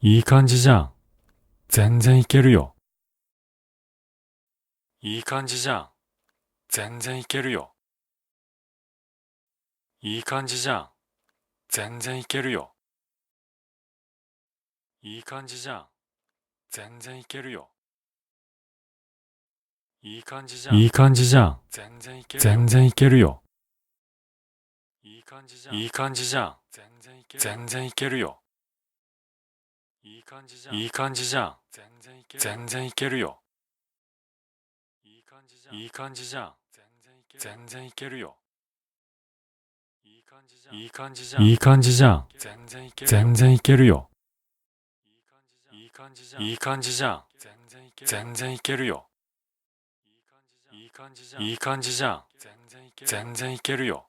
いい感じじゃん。全然いけるよ。いい感じじゃん。全然いけるよ。いい感じじゃん。全然いけるよ。いい感じじゃん。全然いけるよ。いい感じじゃん。いい感じじゃん。全然いけるよ。全然いけるよ。いい感じじゃん。いい感じじゃん。全然いけるよ。いい感じじゃん。いい感じじゃん。全然いけるよ。いい感じじゃん。いい感じじゃん。全然いけるよ。いい感じじゃん。いい感じじゃん。いい感じじゃん。全然いけるよ。いい感じじゃん。いい感じじゃん。全然いけるよ。いい感じじゃん。いい感じじゃん。全然いけるよ。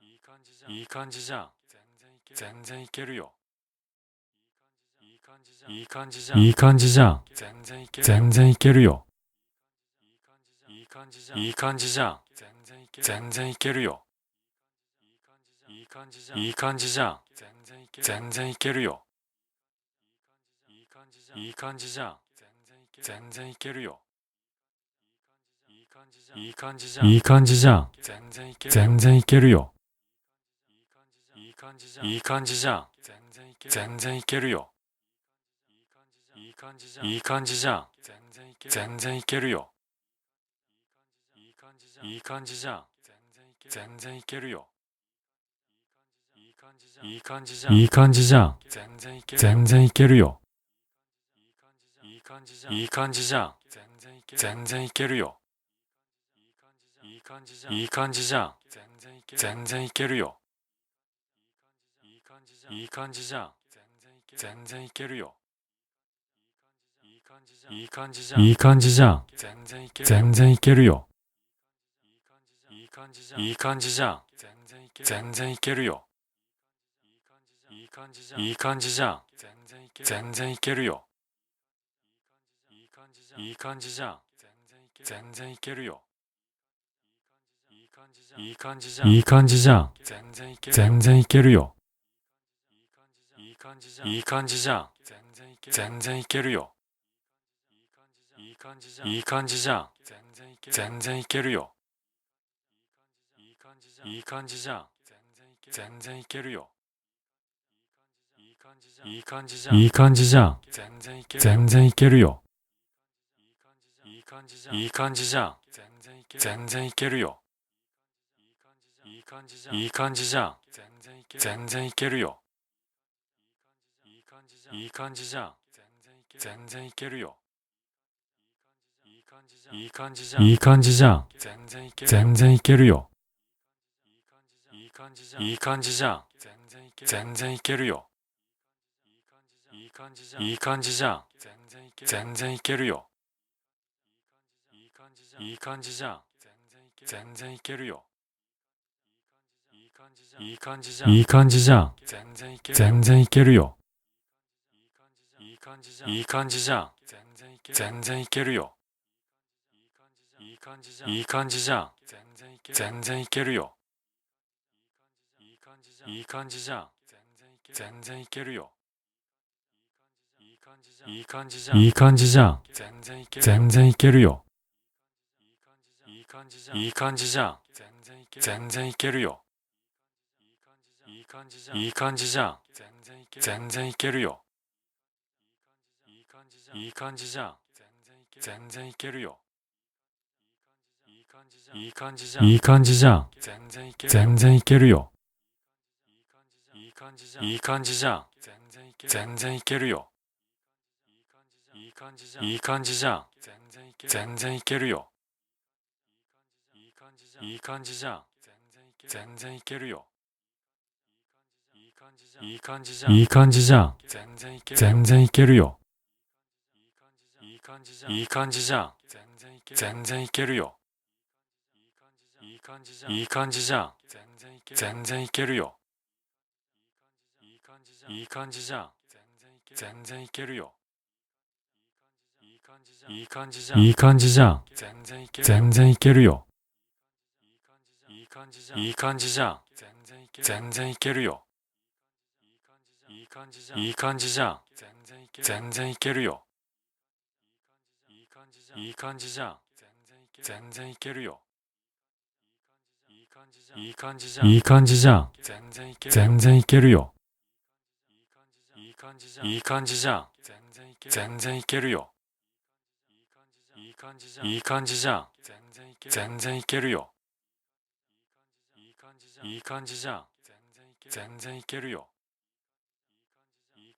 いい感じじゃん。いい感じじゃん。全然いけるよ。いい感じじゃん。いい感じじゃん。いい感じじゃん。全然いけるよ。いい感じじゃん。いい感じじゃん。全然いけるよ。いい感じじゃん。いい感じじゃん。全然いけるよ。いい感じじゃん。いい感じじゃん。全然いけるよ。いい感じじゃん。いい感じじゃん。いい感じじゃん。全然いけるよ。いい感じじゃん。いい感じじゃん。全然いけるよ。いい感じじゃん。いい感じじゃん。全然いけるよ。いい感じじゃん。いい感じじゃん。全然いけるよ。いい感じじゃん。いい感じじゃん。いい感じじゃん。全然いけるよ。いい感じじゃん。いい感じじゃん。全然いけるよ。いい感じじゃん。いい感じじゃん。全然いけるよ。いい感じじゃん。いい感じじゃん。全然いけるよ。いい感じじゃん。いい感じじゃん。いい感じじゃん。全然いけるよ。いい感じじゃん。いい感じじゃん。全然いけるよ。いい感じじゃん。いい感じじゃん。全然いけるよ。いい感じじゃん。いい感じじゃん。全然いけるよ。いい感じじゃん。いい感じじゃん。いい感じじゃん。全然いけるよ。いい感じじゃん。いい感じじゃん。全然いけるよ。いい感じじゃん。いい感じじゃん。全然いけるよ。いい感じじゃん。いい感じじゃん。全然いけるよ。いい感じじゃん。いい感じじゃん。いい感じじゃん。全然いけるよ。いい感じじゃん。いい感じじゃん。全然いけるよ。いい感じじゃん。いい感じじゃん。全然いけるよ。いい感じじゃん。いい感じじゃん。全然いけるよ。いい感じじゃん。いい感じじゃん。いい感じじゃん。全然いけるよ。いい感じじゃん。いい感じじゃん。全然いけるよ。いい感じじゃん。いい感じじゃん。全然いけるよ。いい感じじゃん。いい感じじゃん。全然いけるよ。いい感じじゃん。いい感じじゃん。いい感じじゃん。全然いけるよ。いい感じじゃん。いい感じじゃん。全然いけるよ。いい感じじゃん。いい感じじゃん。全然いけるよ。いい感じじゃん。いい感じじゃん。全然いけるよ。いい感じじゃん。いい感じじゃん。いい感じじゃん。全然いけるよ。いい感じじゃん。いい感じじゃん。全然いけるよ。いい感じじゃん。いい感じじゃん。全然いけるよ。いい感じじゃん。いい感じじゃん。全然いけるよ。いい感じじゃん。いい感じじゃん。いい感じじゃん。全然いけるよ。いい感じじゃん。いい感じじゃん。全然いけるよ。いい感じじゃん。いい感じじゃん。全然いけるよ。いい感じじゃん。いい感じじゃん。全然いけるよ。いい感じじゃん。いい感じじゃん。いい感じじゃん。全然いけるよ。いい感じじゃん。いい感じじゃん。全然いけるよ。いい感じじゃん。いい感じじゃん。全然いけるよ。いい感じじゃん。いい感じじゃん。全然いけるよ。いい感じじゃん。いい感じじゃん。いい感じじゃん。全然いけるよ。いい感じじゃん。いい感じじゃん。全然いけるよ。いいいい感じじゃん。全然いけるよ。いい感じじゃん。全然いけるよ。いい感じじゃん。いい感じじゃん。全然いけるよ。いい感じじゃん。いい感じじゃん。全然いけるよ。いい感じじゃん。いい感じじゃん。全然いけるよ。いい感じじゃん。全然いけるよ。いい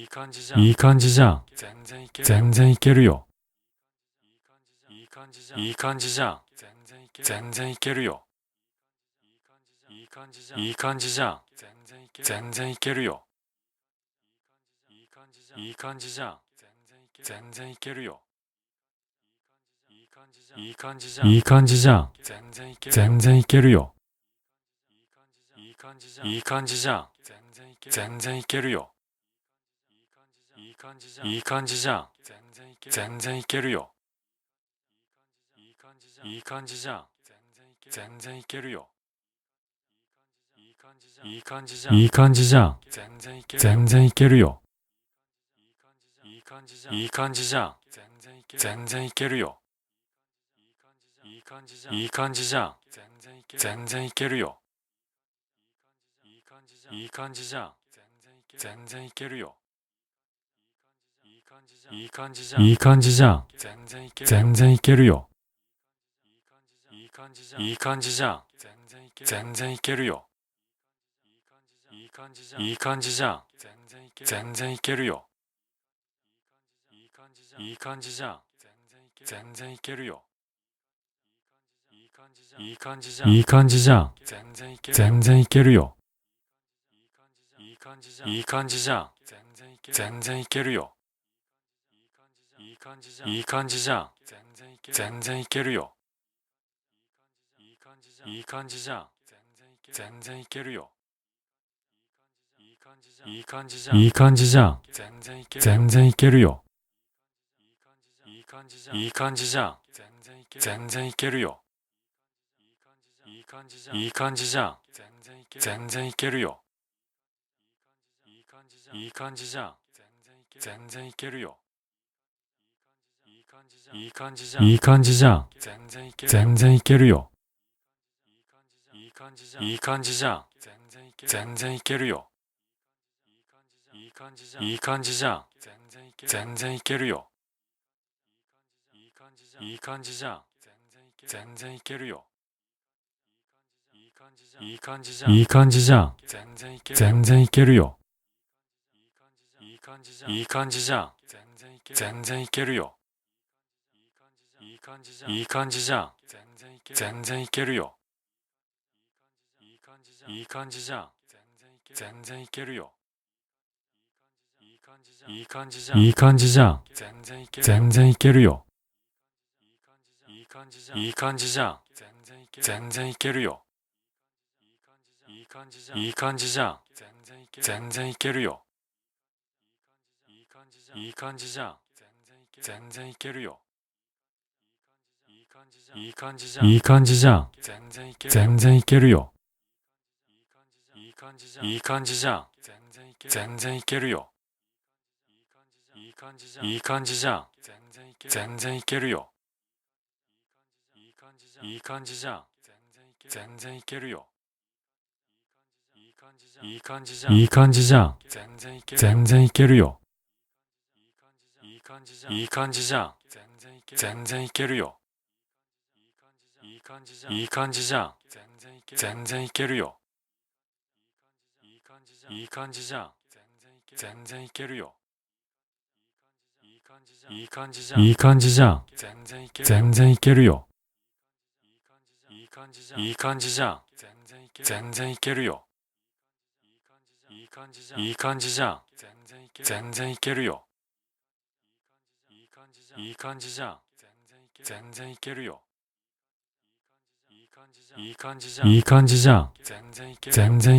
感じじゃん。いい感じじゃん。全然いけるよ。いい感じじゃん。いい感じじゃん。全然いけるよ。いい感じじゃん。いい感じじゃん。全然いけるよ。いい感じじゃん。全然いけるよ。いい感じじゃん。いい感じじゃん。全然いけるよ。いい感じじゃん。いい感じじゃん。全然いけるよ。いい感じじゃん。いい感じじゃん。全然いけるよ。いい感じじゃん。いい感じじゃん。全然いけるよ。いい感じじゃん。いい感じじゃん。いい感じじゃん。全然いけるよ。いい感じじゃん。いい感じじゃん。全然いけるよ。いい感じじゃん。いい感じじゃん。全然いけるよ。いい感じじゃん。いい感じじゃん。全然いけるよ。いい感じじゃん。いい感じじゃん。いい感じじゃん。全然いけるよ。いい感じじゃん。いい感じじゃん。全然いけるよ。いい感じじゃん。いい感じじゃん。全然いけるよ。いい感じじゃん。いい感じじゃん。全然いけるよ。いい感じじゃん。いい感じじゃん。いい感じじゃん。全然いけるよ。いい感じじゃん。いい感じじゃん。全然いけるよ。いい感じじゃん。いい感じじゃん。全然いけるよ。いい感じじゃん。いい感じじゃん。全然いけるよ。いい感じじゃん。いい感じじゃん。いい感じじゃん。全然いけるよ。いい感じじゃん。いい感じじゃん。全然いけるよ。いい感じじゃん。いい感じじゃん。全然いけるよ。いい感じじゃん。いい感じじゃん。全然いけるよ。いい感じじゃん。いい感じじゃん。いい感じじゃん。全然いけるよ。いい感じじゃん。いい感じじゃん。全然いけるよ。いい感じじゃん。いい感じじゃん。全然いけるよ。いい感じじゃん。いい感じじゃん。全然いけるよ。いい感じじゃん。いい感じじゃん。いい感じじゃん。全然いけるよ。いい感じじゃん。いい感じじゃん。全然いけるよ。いい感じじゃん。いい感じじゃん。全然いけるよ。いい感じじゃん。いい感じじゃん。全然いけるよ。いい感じじゃん。いい感じじゃん。いい感じじゃん。全然いけるよ。いい感じじゃん。いい感じじゃん。全然いけるよ。いい感じじゃん。いい感じじゃん。全然いけるよ。いい感じじゃん。いい感じじゃん。全然いけるよ。いい感じじゃん。いい感じじゃん。いい感じじゃん。全然いけるよ。いい感じじゃん。いい感じじゃん。全然いけるよ。いい感じじゃん。いい感じじゃん。全然いけるよ。いい感じじゃん。いい感じじゃん。全然いけるよ。いい感じじゃん。いい感じじゃん。いい感じじゃん。全然いけるよ。いい感じじゃん。いい感じじゃん。全然いけるよ。いい感じじゃん。いい感じじゃん。全然いけるよ。いい感じじゃん。いい感じじゃん。全然いけるよ。いい感じじゃん。いい感じじゃん。いい感じじゃん。全然いけるよ。いい感じじゃん。いい感じじゃん。全然いけるよ。いい感じじゃん。いい感じじゃん。全然いけるよ。いい感じじゃん。いい感じじゃん。全然いけるよ。いい感じじゃん。いい感じじゃん。いい感じじゃん。全然い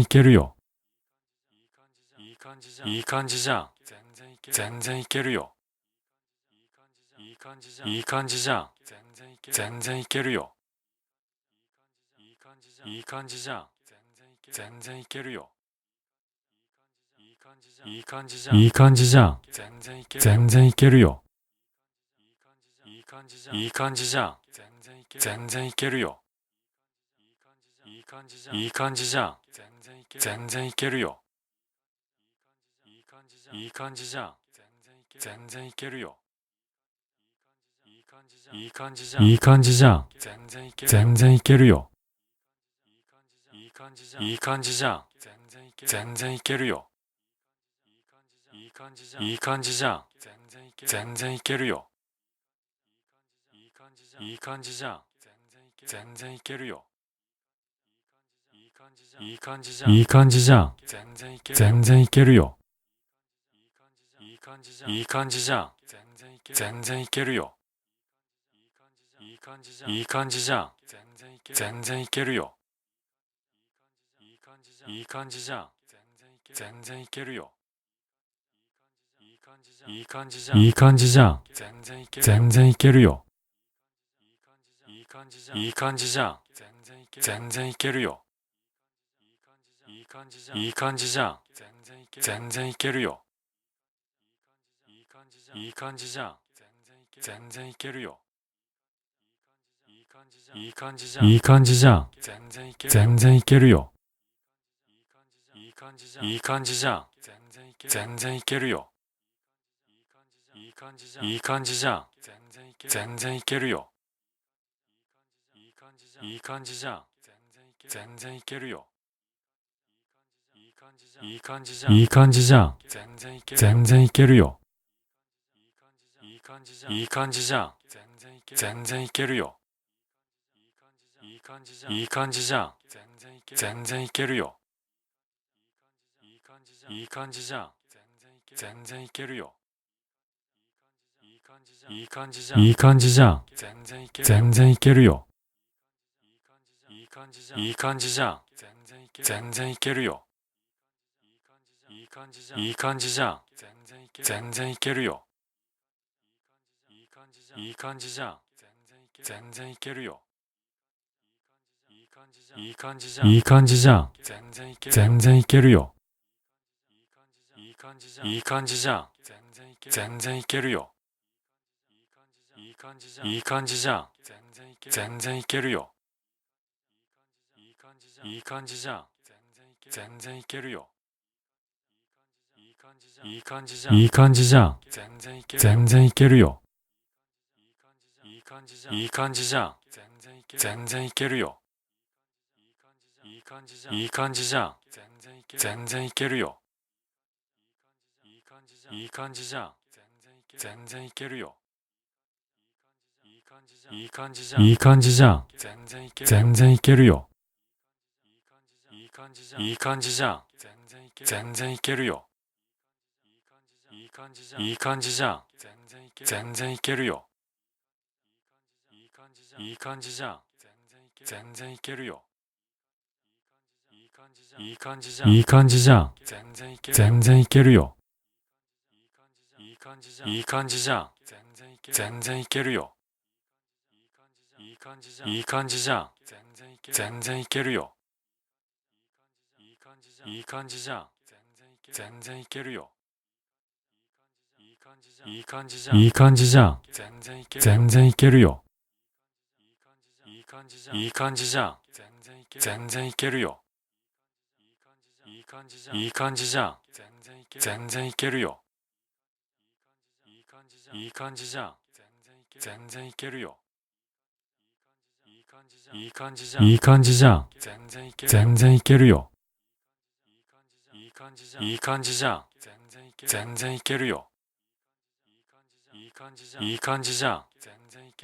けるよ。いい感じじゃん。いい感じじゃん。全然いけるよ。いい感じじゃん。いい感じじゃん。全然いけるよ。いい感じじゃん。いい感じじゃん。全然いけるよ。いい感じじゃん。いい感じじゃん。いい感じじゃん。全然いけるよ。いい感じじゃん。いい感じじゃん。全然いけるよ。いい感じじゃん。いい感じじゃん。全然いけるよ。いい感じじゃん。いい感じじゃん。全然いけるよ。いい感じじゃん。いい感じじゃん。いい感じじゃん。全然いけるよ。いい感じじゃん。いい感じじゃん。全然いけるよ。いい感じじゃん。いい感じじゃん。全然いけるよ。いい感じじゃん。いい感じじゃん。全然いけるよ。いい感じじゃん。いい感じじゃん。いい感じじゃん。全然いけるよ。いい感じじゃん。いい感じじゃん。全然いけるよ。いい感じじゃん。いい感じじゃん。全然いけるよ。いい感じじゃん。いい感じじゃん。全然いけるよ。いい感じじゃん。いい感じじゃん。いい感じじゃん。全然いけるよ。いい感じじゃん。いい感じじゃん。全然いけるよ。いい感じじゃん。いい感じじゃん。全然いけるよ。いい感じじゃん。いい感じじゃん。全然いけるよ。いい感じじゃん。いい感じじゃん。いい感じじゃん。全然いけるよ。いい感じじゃん。いい感じじゃん。全然いけるよ。いい感じじゃん。いい感じじゃん。全然いけるよ。いい感じじゃん。いい感じじゃん。全然いけるよ。いい感じじゃん。いい感じじゃん。いい感じじゃん。全然いけるよ。いい感じじゃん。いい感じじゃん。全然いけるよ。いい感じじゃん。いい感じじゃん。全然いけるよ。いい感じじゃん。いい感じじゃん。全然いけるよ。いい感じじゃん。いい感じじゃん。いい感じじゃん。全然いけるよ。いい感じじゃん。いい感じじゃん。全然いけるよ。いい感じじゃん。いい感じじゃん。全然いけるよ。いい感じじゃん。いい感じじゃん。全然いけるよ。いい感じじゃん。いい感じじゃん。いい感じじゃん。全然いけるよ。いい感じじゃん。いい感じじゃん。全然いけるよ。いい感じじゃん。いい感じじゃん。全然いけるよ。いい感じじゃん。いい感じじゃん。全然いけるよ。いい感じじゃん。いい感じじゃん。いい感じじゃん。全然いけるよ。いい感じじゃん。いい感じじゃん。全然いけるよ。いい感じじゃん。いい感じじゃん。全然いけるよ。いい感じじゃん。いい感じじゃん。全然いけるよ。いい感じじゃん。いい感じじゃん。いい感じじゃん。全然いけるよ。いい感じじゃん。いい感じじゃん。全然いけるよ。いい感じじゃん。いい感じじゃん。全然いけるよ。いい感じじゃん。いい感じじゃん。全然いけるよ。いい感じじゃん。いい感じじゃん。いい感じじゃん。全然いけるよ。いい感じじゃん。いい感じじゃん。全然いけるよ。いい感じじゃん。いい感じじゃん。全然いけるよ。いい感じじゃん。いい感じじゃん。全然いけるよ。いい感じじゃん。いい感じじゃん。いい感じじゃん。全然いけるよ。いい感じじゃん。いい感じじゃん。全然いけるよ。いい感じじゃん。いい感じじゃん。全然いけるよ。いい感じじゃん。いい感じじゃん。全然いけるよ。いい感じじゃん。いい感じじゃん。いい感じじゃん。全然いけるよ。いい感じじゃん。いい感じじゃん。全然いけるよ。いい感じじゃん。いい感じじゃん。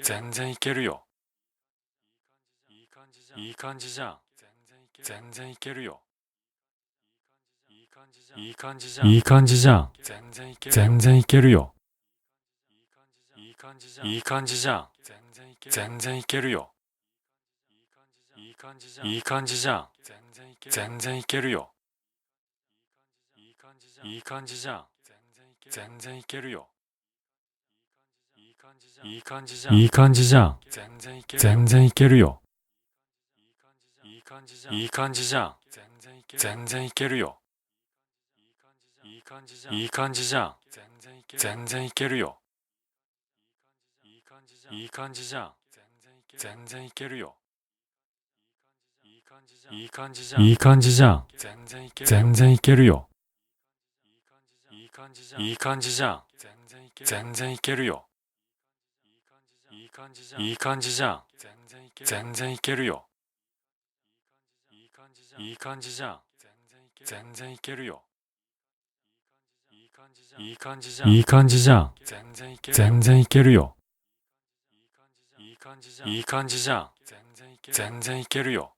全然いけるよ。いい感じじゃん。いい感じじゃん。全然いけるよ。いい感じじゃん。いい感じじゃん。いい感じじゃん。全然いけるよ。いい感じじゃん。いい感じじゃん。全然いけるよ。いい感じじゃん。いい感じじゃん。全然いけるよ。いい感じじゃん。いい感じじゃん。全然いけるよ。いい感じじゃん。いい感じじゃん。いい感じじゃん。全然いけるよ。いい感じじゃん。いい感じじゃん。全然いけるよ。いいいい感じじゃん。全然いけるよ。いい感じじゃん。全然いけるよ。いい感じじゃん。いい感じじゃん。全然いけるよ。いい感じじゃん。いい感じじゃん。全然いけるよ。いい感じじゃん。いい感じじゃん。全然いけるよ。いい感じじゃん。全然いけるよ。いい感じじゃん。いい感じじゃん。全然いけるよ。いい感じじゃん。全然いけるよ。